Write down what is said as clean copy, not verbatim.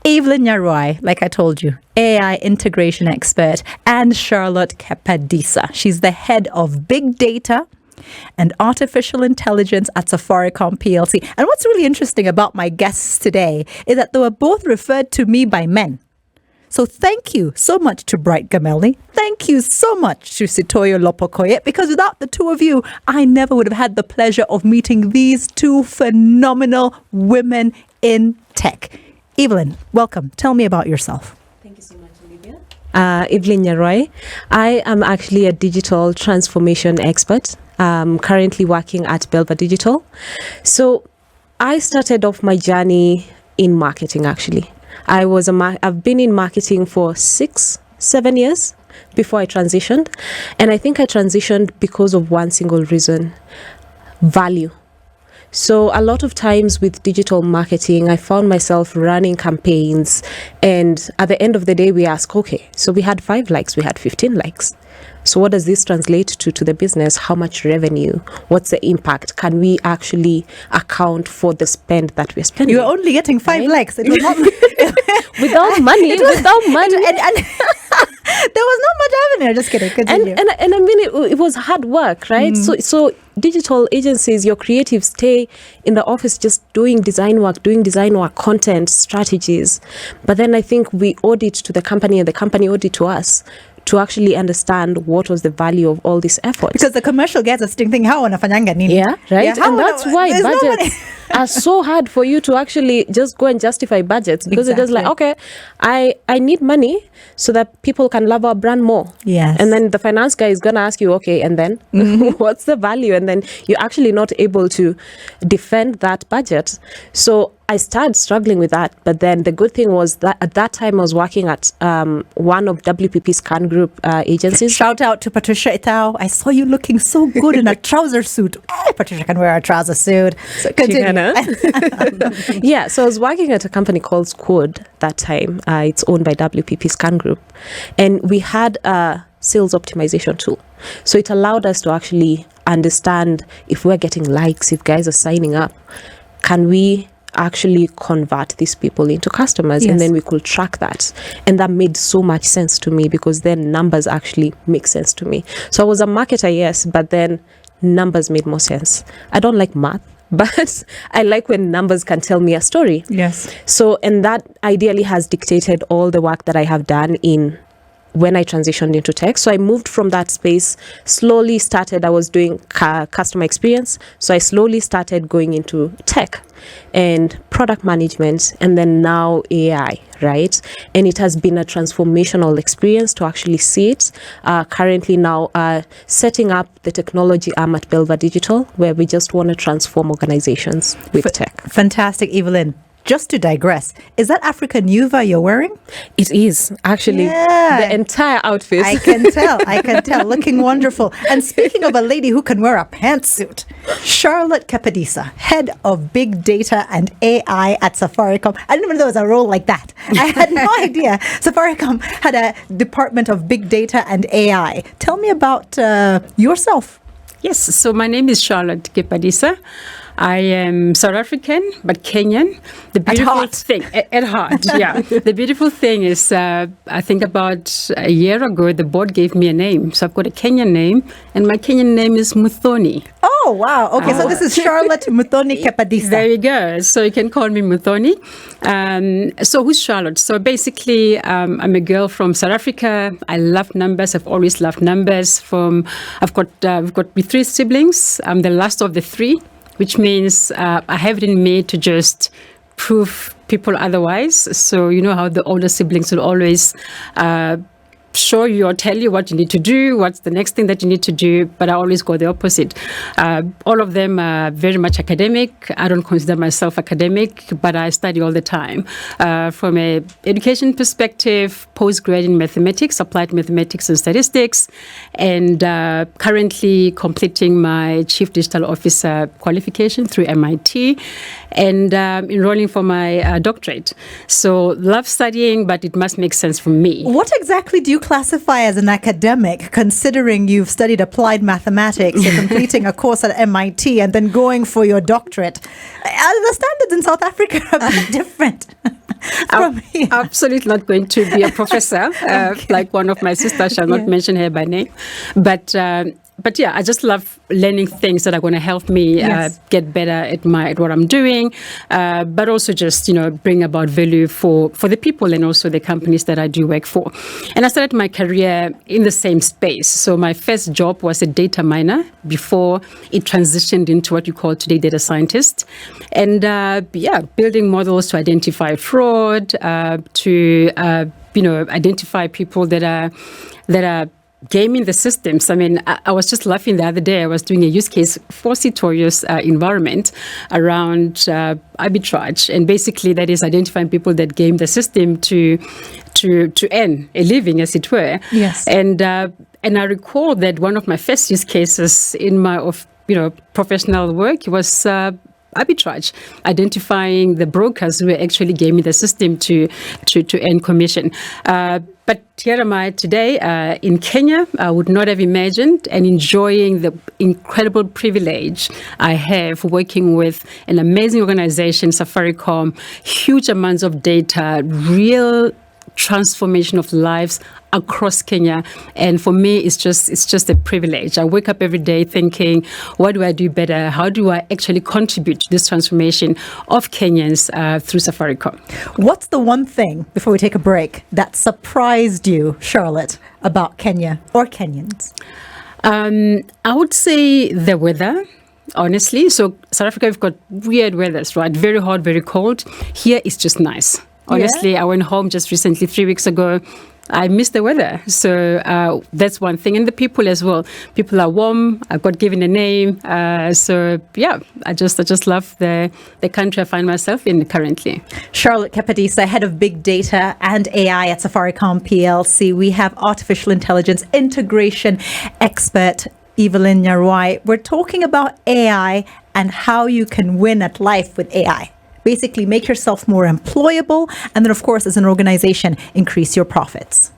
Evelyn Nyaruai, like I told you, AI integration expert, and Charlotte Kepadisa. She's the head of big data and artificial intelligence at Safaricom PLC. And what's really interesting about my guests today is that they were both referred to me by men. So thank you so much to Bright Gamelli. Thank you so much to Sitoyo Lopokoye, because without the two of you, I never would have had the pleasure of meeting these two phenomenal women in tech. Evelyn, welcome. Tell me about yourself. Thank you so much, Olivia. Evelyn Nyaruai. I am actually a digital transformation expert, currently working at Belva Digital. So I started off my journey in marketing, actually. I've been in marketing for 6-7 years before I transitioned. And I think I transitioned because of one single reason: value. So a lot of times with digital marketing, I found myself running campaigns, and at the end of the day, we ask, okay, so we had 5 likes, we had 15 likes. So what does this translate to the business? How much revenue? What's the impact? Can we actually account for the spend that we're spending? You're only getting 5 likes. It was not without money. Without money. And there was not much happening. Just kidding. Continue. And I mean, it was hard work, right? So digital agencies, your creatives stay in the office just doing design work, content, strategies. But then I think we audit to the company, and the company audit to us, to actually understand what was the value of all this effort. Because the commercial gets us thinking, how wanafanyanga nini? Yeah, right? Yeah, and that's why budgets are so hard for you to actually just go and justify budgets, because It's just like, okay, I need money so that people can love our brand more. Yes. And then the finance guy is going to ask you, okay, and then what's the value? And then you're actually not able to defend that budget. So I started struggling with that. But then the good thing was that at that time I was working at one of WPP's Can Group agencies. Shout out to Patricia Itao. I saw you looking so good in a trouser suit. Patricia can wear a trouser suit. So continue. Yeah, so I was working at a company called Squad that time. It's owned by WPP's Can Group. And we had a sales optimization tool. So it allowed us to actually understand if we're getting likes, if guys are signing up, can we actually convert these people into customers? Yes. And then we could track that. And that made so much sense to me, because then numbers actually make sense to me. So I was a marketer, yes, but then numbers made more sense. I don't like math, but I like when numbers can tell me a story. Yes. So, and that ideally has dictated all the work that I have done when I transitioned into tech. So I moved from that space, I was doing customer experience. So I slowly started going into tech and product management, and then now AI, right? And it has been a transformational experience to actually see it. Currently now setting up the technology arm at Belva Digital, where we just want to transform organizations with tech. Fantastic, Evelyn. Just to digress, is that African Nuva you're wearing? It is, actually. Yeah. The entire outfit. I can tell. Looking wonderful. And speaking of a lady who can wear a pantsuit, Charlotte Kepadisa, head of big data and AI at Safaricom. I didn't even know there was a role like that. I had no idea Safaricom had a department of big data and AI. Tell me about yourself. Yes, so my name is Charlotte Kepadisa. I am South African, but Kenyan. The beautiful thing at heart, yeah. The beautiful thing is, I think about a year ago, the board gave me a name. So I've got a Kenyan name, and my Kenyan name is Muthoni. Oh, wow. Okay, so this is Charlotte Muthoni Kepadisa. There you go. So you can call me Muthoni. So who's Charlotte? So basically, I'm a girl from South Africa. I love numbers. I've always loved numbers. We've got 3 siblings. I'm the last of the 3. Which means I haven't made to just prove people otherwise. So you know how the older siblings will always show you or tell you what you need to do, what's the next thing that you need to do, but I always go the opposite. All of them are very much academic. I don't consider myself academic, but I study all the time. From an education perspective, postgrad in mathematics, applied mathematics and statistics, and currently completing my Chief Digital Officer qualification through MIT, and enrolling for my doctorate. So love studying, but it must make sense for me. What exactly do you classify as an academic, considering you've studied applied mathematics, you're completing a course at MIT, and then going for your doctorate? The standards in South Africa are a bit different. I'm absolutely not going to be a professor, like one of my sisters. Shall not mention her by name, but yeah, I just love learning things that are going to help me get better at what I'm doing, but also just bring about value for the people and also the companies that I do work for. And I started my career in the same space. So my first job was a data miner before it transitioned into what you call today data scientist, and building models to identify fraud, to identify people that are gaming the systems. I mean, I was just laughing the other day. I was doing a use case for Citorius environment around arbitrage, and basically that is identifying people that game the system to earn a living, as it were. Yes. And I recall that one of my first use cases in my professional work was arbitrage, identifying the brokers who were actually gaming the system to earn commission. But here am I today in Kenya. I would not have imagined, and enjoying the incredible privilege I have working with an amazing organization, Safaricom, huge amounts of data, real transformation of lives across Kenya. And for me, it's just a privilege. I wake up every day thinking, what do I do better? How do I actually contribute to this transformation of Kenyans through Safaricom? What's the one thing, before we take a break, that surprised you, Charlotte, about Kenya or Kenyans? I would say the weather. Honestly, so South Africa, we've got weird weathers, right? Very hot, very cold. Here, it's just nice. Honestly, I went home just recently, 3 weeks ago. I miss the weather. So that's one thing. And the people as well. People are warm. I got given a name. So yeah, I just love the country I find myself in currently. Charlotte Kepadisa, head of big data and AI at Safaricom PLC. We have artificial intelligence integration expert Evelyn Nyaruai. We're talking about AI and how you can win at life with AI. Basically, make yourself more employable, and then, of course, as an organization, increase your profits.